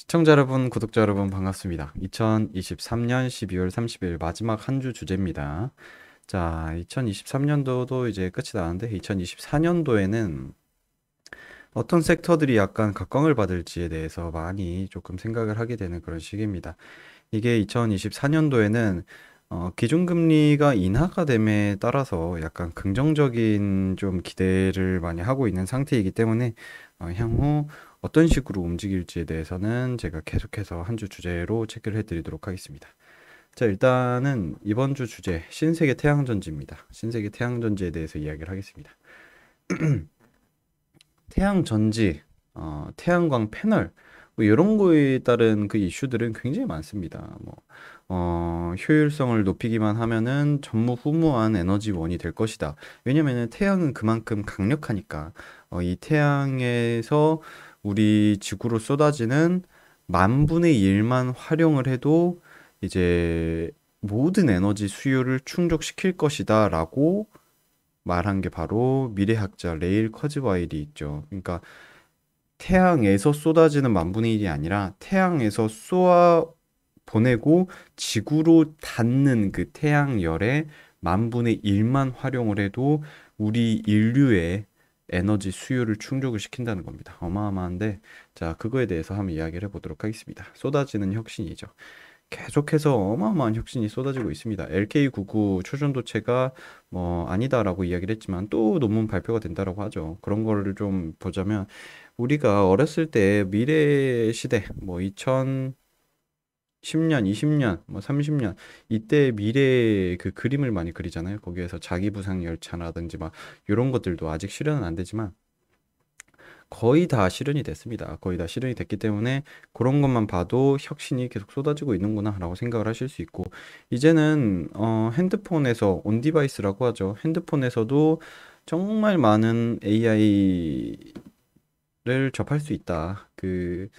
시청자 여러분, 구독자 여러분 반갑습니다. 2023년 12월 30일 마지막 한 주 주제입니다. 자, 2023년도도 이제 끝이 나는데 2024년도에는 어떤 섹터들이 약간 각광을 받을지에 대해서 많이 조금 생각을 하게 되는 그런 시기입니다. 이게 2024년도에는 기준금리가 인하가 됨에 따라서 약간 긍정적인 좀 기대를 많이 하고 있는 상태이기 때문에 향후 어떤 식으로 움직일지에 대해서는 제가 계속해서 한 주 주제로 체크를 해드리도록 하겠습니다. 자, 일단은 이번 주 주제 신세계 태양전지입니다. 신세계 태양전지에 대해서 이야기를 하겠습니다. 태양전지, 태양광 패널, 뭐 이런 거에 따른 그 이슈들은 굉장히 많습니다. 뭐, 효율성을 높이기만 하면은 전무후무한 에너지원이 될 것이다. 왜냐면은 태양은 그만큼 강력하니까, 이 태양에서 우리 지구로 쏟아지는 만 분의 1만 활용을 해도 이제 모든 에너지 수요를 충족시킬 것이다 라고 말한 게 바로 미래학자 레일 커즈와일이 있죠. 그러니까 태양에서 쏟아지는 만분의 1이 아니라 태양에서 쏘아 보내고 지구로 닿는 그 태양열의 만분의 1만 활용을 해도 우리 인류의 에너지 수요를 충족을 시킨다는 겁니다. 어마어마한데, 자, 그거에 대해서 한번 이야기를 해보도록 하겠습니다. 쏟아지는 혁신이죠. 계속해서 어마어마한 혁신이 쏟아지고 있습니다. LK99 초전도체가 뭐 아니다라고 이야기를 했지만 또 논문 발표가 된다라고 하죠. 그런 거를 좀 보자면 우리가 어렸을 때 미래 시대 뭐 2010년, 20년, 뭐 30년 이때 미래 그 그림을 많이 그리잖아요. 거기에서 자기부상 열차라든지 막 이런 것들도 아직 실현은 안 되지만 거의 다 실현이 됐습니다. 거의 다 실현이 됐기 때문에 그런 것만 봐도 혁신이 계속 쏟아지고 있는구나라고 생각을 하실 수 있고, 이제는 핸드폰에서 온 디바이스라고 하죠. 핸드폰에서도 정말 많은 AI를 접할 수 있다. 그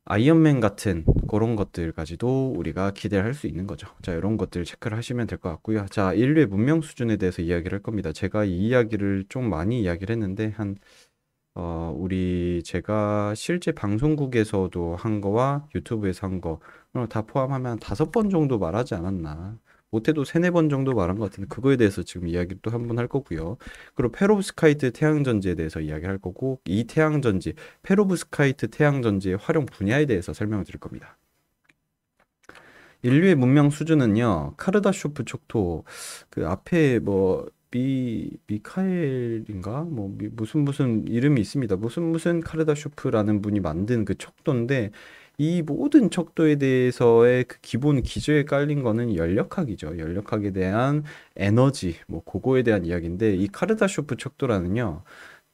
아이언맨 같은 그런 것들까지도 우리가 기대를 할 수 있는 거죠. 자, 이런 것들 체크를 하시면 될 것 같고요. 자, 인류의 문명 수준에 대해서 이야기를 할 겁니다. 제가 이 이야기를 좀 많이 이야기를 했는데 제가 실제 방송국에서도 한 거와 유튜브에서 한 거, 다 포함하면 5번 정도 말하지 않았나. 못해도 세네 번 정도 말한 것 같은데, 그거에 대해서 지금 이야기를 또 한 번 할 거고요. 그리고 페로브스카이트 태양전지에 대해서 이야기를 할 거고, 이 태양전지, 페로브스카이트 태양전지의 활용 분야에 대해서 설명을 드릴 겁니다. 인류의 문명 수준은요, 카르다쇼프 촉토, 그 앞에 뭐, 미카엘인가? 뭐, 무슨 이름이 있습니다. 무슨 카르다쇼프라는 분이 만든 그 척도인데, 이 모든 척도에 대해서의 그 기본 기저에 깔린 거는 연력학이죠. 연력학에 대한 에너지, 뭐, 그거에 대한 이야기인데, 이 카르다쇼프 척도라는요,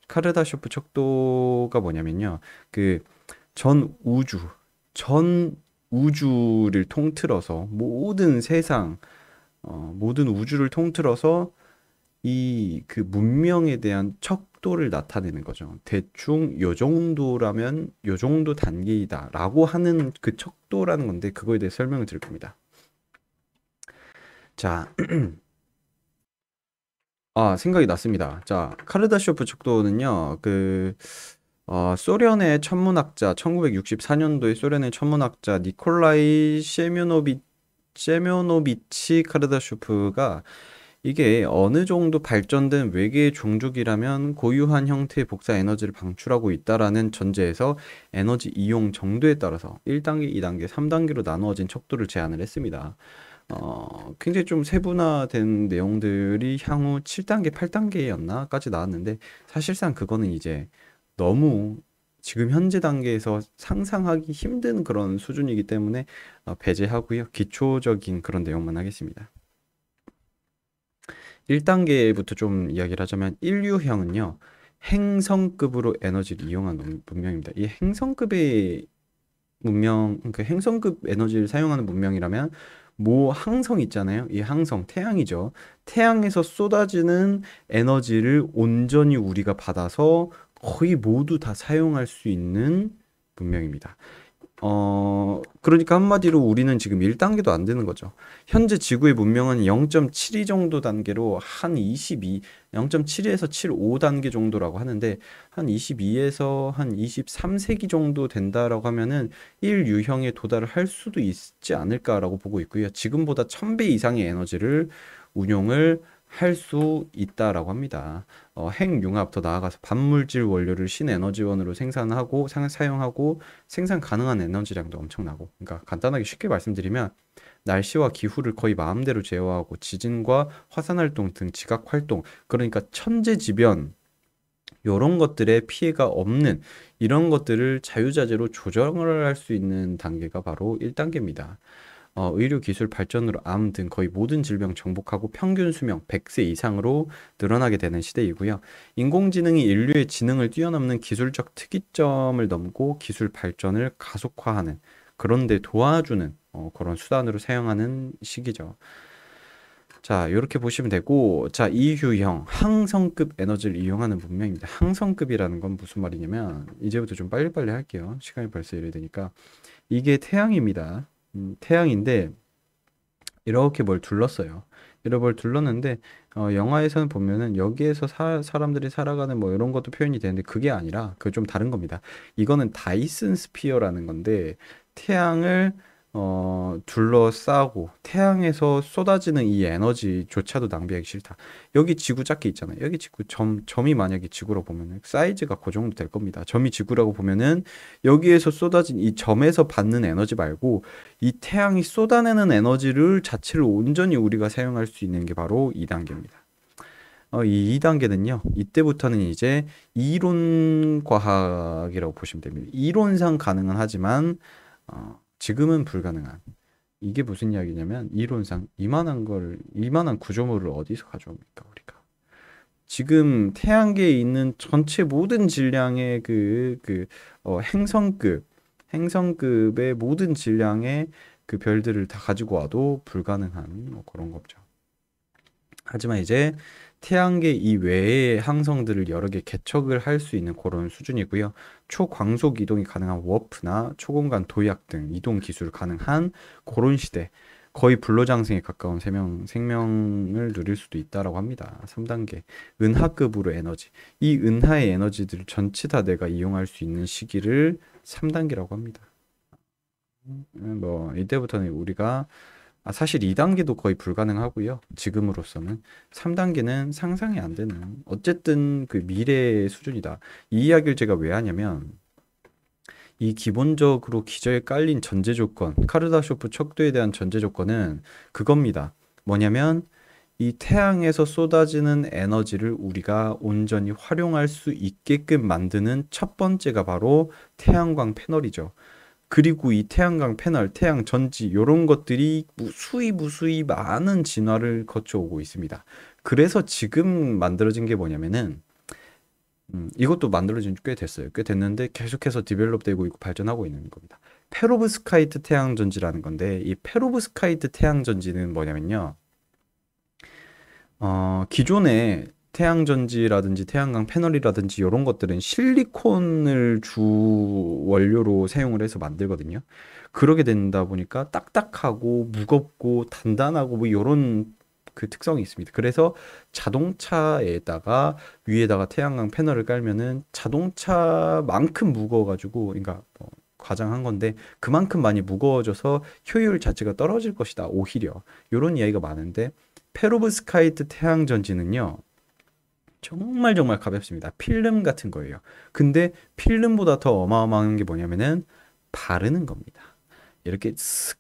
카르다쇼프 척도가 뭐냐면요, 그, 전 우주, 전 우주를 통틀어서 모든 세상, 모든 우주를 통틀어서 이 그 문명에 대한 척도를 나타내는 거죠. 대충 요 정도라면 요 정도 단계이다라고 하는 그 척도라는 건데 그거에 대해 설명을 드릴 겁니다. 자, 생각이 났습니다. 자, 카르다쇼프 척도는요, 소련의 천문학자, 1964년도에 소련의 천문학자 니콜라이 셰묘노비치 카르다쇼프가 이게 어느 정도 발전된 외계 종족이라면 고유한 형태의 복사 에너지를 방출하고 있다라는 전제에서 에너지 이용 정도에 따라서 1단계, 2단계, 3단계로 나누어진 척도를 제안을 했습니다. 굉장히 좀 세분화된 내용들이 향후 7단계, 8단계였나까지 나왔는데 사실상 그거는 이제 너무 지금 현재 단계에서 상상하기 힘든 그런 수준이기 때문에 배제하고요. 기초적인 그런 내용만 하겠습니다. 1단계부터 좀 이야기를 하자면 인류형은요. 행성급으로 에너지를 이용하는 문명입니다. 이 행성급의 문명, 그 행성급 에너지를 사용하는 문명이라면 모 항성 있잖아요. 이 항성, 태양이죠. 태양에서 쏟아지는 에너지를 온전히 우리가 받아서 거의 모두 다 사용할 수 있는 문명입니다. 그러니까 한마디로 우리는 지금 1단계도 안 되는 거죠. 현재 지구의 문명은 0.72 정도 단계로 한 22, 0.7에서 75단계 정도라고 하는데, 한 22에서 한 23세기 정도 된다라고 하면은 1유형에 도달을 할 수도 있지 않을까라고 보고 있고요. 지금보다 1000배 이상의 에너지를 운용을 할 수 있다라고 합니다. 핵융합 더 나아가서 반물질 원료를 신에너지원으로 생산하고 사용하고 생산 가능한 에너지량도 엄청나고, 그러니까 간단하게 쉽게 말씀드리면 날씨와 기후를 거의 마음대로 제어하고 지진과 화산 활동 등 지각 활동, 그러니까 천재지변 이런 것들에 피해가 없는 이런 것들을 자유자재로 조정을 할 수 있는 단계가 바로 1단계입니다. 의료 기술 발전으로 암 등 거의 모든 질병 정복하고 평균 수명 100세 이상으로 늘어나게 되는 시대이고요. 인공지능이 인류의 지능을 뛰어넘는 기술적 특이점을 넘고 기술 발전을 가속화하는, 그런데 도와주는 그런 수단으로 사용하는 시기죠. 자, 이렇게 보시면 되고, 자, 이유형 항성급 에너지를 이용하는 문명입니다. 항성급이라는 건 무슨 말이냐면, 이제부터 좀 빨리빨리 할게요. 시간이 벌써 이래 되니까. 이게 태양입니다. 태양인데 이렇게 뭘 둘렀어요. 이렇게 뭘 둘렀는데 영화에서는 보면은 여기에서 사람들이 살아가는 뭐 이런 것도 표현이 되는데, 그게 아니라 그 좀 다른 겁니다. 이거는 다이슨 스피어라는 건데, 태양을 둘러싸고 태양에서 쏟아지는 이 에너지조차도 낭비하기 싫다. 여기 지구 작게 있잖아요. 여기 지구 점이 만약에 지구라고 보면은 사이즈가 그 정도 될 겁니다. 점이 지구라고 보면은 여기에서 쏟아진 이 점에서 받는 에너지 말고 이 태양이 쏟아내는 에너지를 자체를 온전히 우리가 사용할 수 있는 게 바로 2단계입니다. 이 2단계는요, 이때부터는 이제 이론 과학이라고 보시면 됩니다. 이론상 가능은 하지만, 지금은 불가능한. 이게 무슨 이야기냐면, 이론상 이만한 구조물을 어디서 가져옵니까, 우리가? 지금 태양계에 있는 전체 모든 질량의 행성급의 모든 질량의 그 별들을 다 가지고 와도 불가능한 뭐 그런 거죠. 하지만 이제 태양계 이외의 항성들을 여러 개 개척을 할 수 있는 그런 수준이고요. 초광속 이동이 가능한 워프나 초공간 도약 등 이동 기술 가능한 그런 시대. 거의 불로장생에 가까운 생명을 누릴 수도 있다라고 합니다. 3단계. 은하급으로 에너지. 이 은하의 에너지들을 전체 다 내가 이용할 수 있는 시기를 3단계라고 합니다. 뭐 이때부터는 우리가 사실 2단계도 거의 불가능하고요. 지금으로서는 3단계는 상상이 안 되는, 어쨌든 그 미래의 수준이다. 이 이야기를 제가 왜 하냐면, 이 기본적으로 기저에 깔린 전제 조건, 카르다쇼프 척도에 대한 전제 조건은 그겁니다. 뭐냐면 이 태양에서 쏟아지는 에너지를 우리가 온전히 활용할 수 있게끔 만드는 첫 번째가 바로 태양광 패널이죠. 그리고 이 태양광 패널, 태양 전지 이런 것들이 무수히 많은 진화를 거쳐오고 있습니다. 그래서 지금 만들어진 게 뭐냐면은, 이것도 만들어진 지 꽤 됐어요. 꽤 됐는데 계속해서 디벨롭되고 있고 발전하고 있는 겁니다. 페로브스카이트 태양 전지라는 건데, 이 페로브스카이트 태양 전지는 뭐냐면요. 기존의 태양전지라든지 태양광 패널이라든지 이런 것들은 실리콘을 주 원료로 사용을 해서 만들거든요. 그러게 된다 보니까 딱딱하고 무겁고 단단하고 뭐 이런 그 특성이 있습니다. 그래서 자동차에다가 위에다가 태양광 패널을 깔면은 자동차만큼 무거워가지고, 그러니까 과장한 건데 그만큼 많이 무거워져서 효율 자체가 떨어질 것이다. 오히려 이런 이야기가 많은데, 페로브스카이트 태양전지는요, 정말 가볍습니다. 필름 같은 거예요. 근데 필름보다 더 어마어마한 게 뭐냐면은 바르는 겁니다. 이렇게 쓱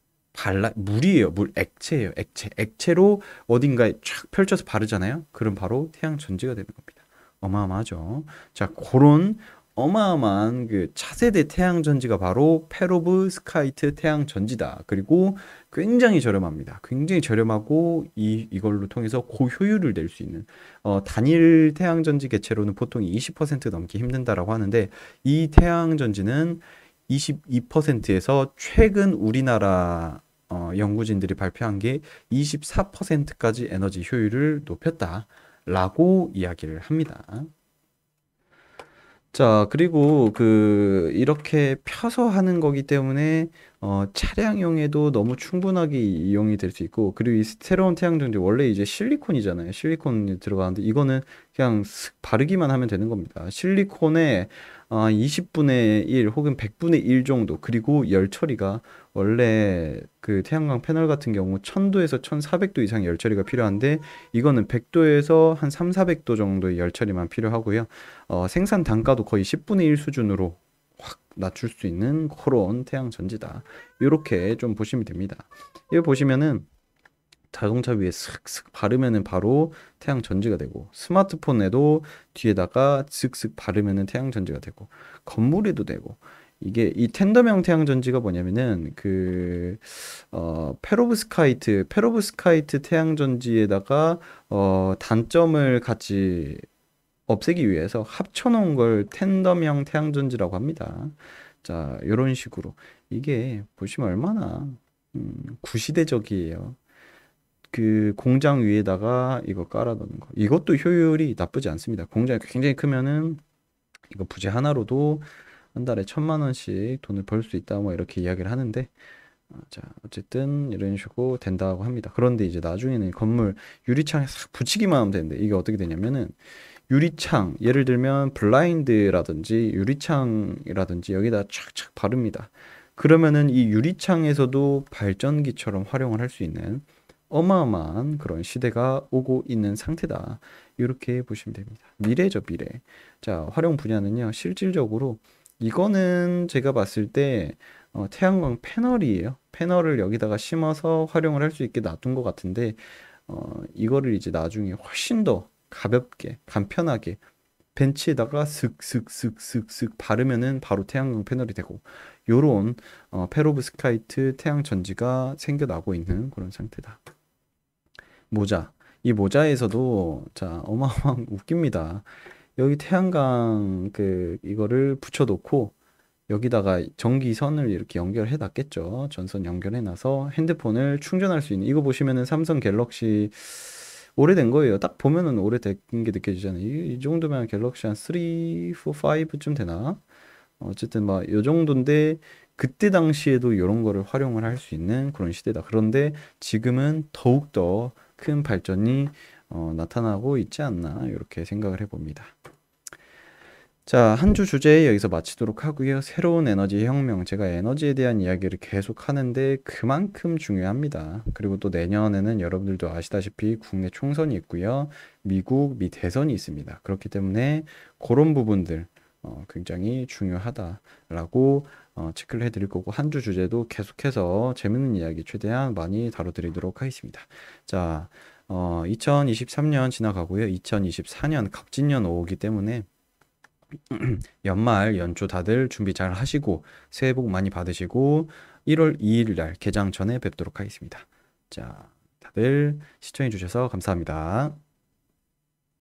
물이에요. 액체예요. 액체로 어딘가에 쫙 펼쳐서 바르잖아요. 그럼 바로 태양전지가 되는 겁니다. 어마어마하죠. 자, 그런 어마어마한 그 차세대 태양전지가 바로 페로브스카이트 태양전지다. 그리고 굉장히 저렴합니다. 굉장히 저렴하고 이걸로 통해서 고효율을 낼 수 있는, 단일 태양전지 개체로는 보통 20% 넘기 힘든다라고 하는데, 이 태양전지는 22%에서 최근 우리나라 연구진들이 발표한 게 24%까지 에너지 효율을 높였다라고 이야기를 합니다. 자, 그리고 이렇게 펴서 하는 거기 때문에 차량용에도 너무 충분하게 이용이 될 수 있고, 그리고 이 새로운 태양전지 원래 이제 실리콘이잖아요. 실리콘이 들어가는데 이거는 그냥 슥 바르기만 하면 되는 겁니다. 실리콘에 20분의 1 혹은 100분의 1 정도, 그리고 열 처리가 원래 그 태양광 패널 같은 경우 1000도에서 1400도 이상 열 처리가 필요한데, 이거는 100도에서 한 3, 400도 정도의 열 처리만 필요하고요. 생산 단가도 거의 10분의 1 수준으로 확 낮출 수 있는 그런 태양 전지다. 이렇게 좀 보시면 됩니다. 이거 보시면은 자동차 위에 슥슥 바르면은 바로 태양 전지가 되고, 스마트폰에도 뒤에다가 슥슥 바르면은 태양 전지가 되고, 건물에도 되고. 이게 이 텐덤형 태양 전지가 뭐냐면은 페로브스카이트 태양 전지에다가 단점을 같이 없애기 위해서 합쳐놓은 걸 텐덤형 태양전지라고 합니다. 자, 이런 식으로 이게 보시면 얼마나 구시대적이에요. 그 공장 위에다가 이거 깔아놓는 거. 이것도 효율이 나쁘지 않습니다. 공장이 굉장히 크면은 이거 부재 하나로도 한 달에 1000만 원씩 돈을 벌 수 있다, 뭐 이렇게 이야기를 하는데, 자, 어쨌든 이런 식으로 된다고 합니다. 그런데 이제 나중에는 건물 유리창에 싹 붙이기만 하면 되는데, 이게 어떻게 되냐면은 유리창, 예를 들면 블라인드라든지 유리창이라든지 여기다 착착 바릅니다. 그러면은 이 유리창에서도 발전기처럼 활용을 할 수 있는 어마어마한 그런 시대가 오고 있는 상태다. 이렇게 보시면 됩니다. 미래죠, 미래. 자, 활용 분야는요, 실질적으로 이거는 제가 봤을 때 태양광 패널이에요. 패널을 여기다가 심어서 활용을 할 수 있게 놔둔 것 같은데, 이거를 이제 나중에 훨씬 더 가볍게, 간편하게 벤치에다가 슥슥슥슥슥 바르면은 바로 태양광 패널이 되고, 요런 페로브스카이트 태양 전지가 생겨나고 있는 그런 상태다. 모자. 이 모자에서도 자, 어마어마한 웃깁니다. 여기 태양광 이거를 붙여놓고 여기다가 전기선을 이렇게 연결해 놨겠죠. 전선 연결해 놔서 핸드폰을 충전할 수 있는, 이거 보시면은 삼성 갤럭시 오래된 거예요. 딱 보면은 오래된 게 느껴지잖아요. 이 정도면 갤럭시 한 3, 4, 5쯤 되나? 어쨌든 막 요 정도인데, 그때 당시에도 이런 거를 활용을 할 수 있는 그런 시대다. 그런데 지금은 더욱더 큰 발전이 나타나고 있지 않나, 이렇게 생각을 해봅니다. 자, 한 주 주제 여기서 마치도록 하고요. 새로운 에너지 혁명. 제가 에너지에 대한 이야기를 계속 하는데 그만큼 중요합니다. 그리고 또 내년에는 여러분들도 아시다시피 국내 총선이 있고요. 미국, 미 대선이 있습니다. 그렇기 때문에 그런 부분들 굉장히 중요하다라고 체크를 해드릴 거고, 한 주 주제도 계속해서 재밌는 이야기 최대한 많이 다뤄드리도록 하겠습니다. 자, 2023년 지나가고요. 2024년 갑진년 오기 때문에 연말 연초 다들 준비 잘 하시고 새해 복 많이 받으시고 1월 2일 날 개장 전에 뵙도록 하겠습니다. 자, 다들 시청해 주셔서 감사합니다.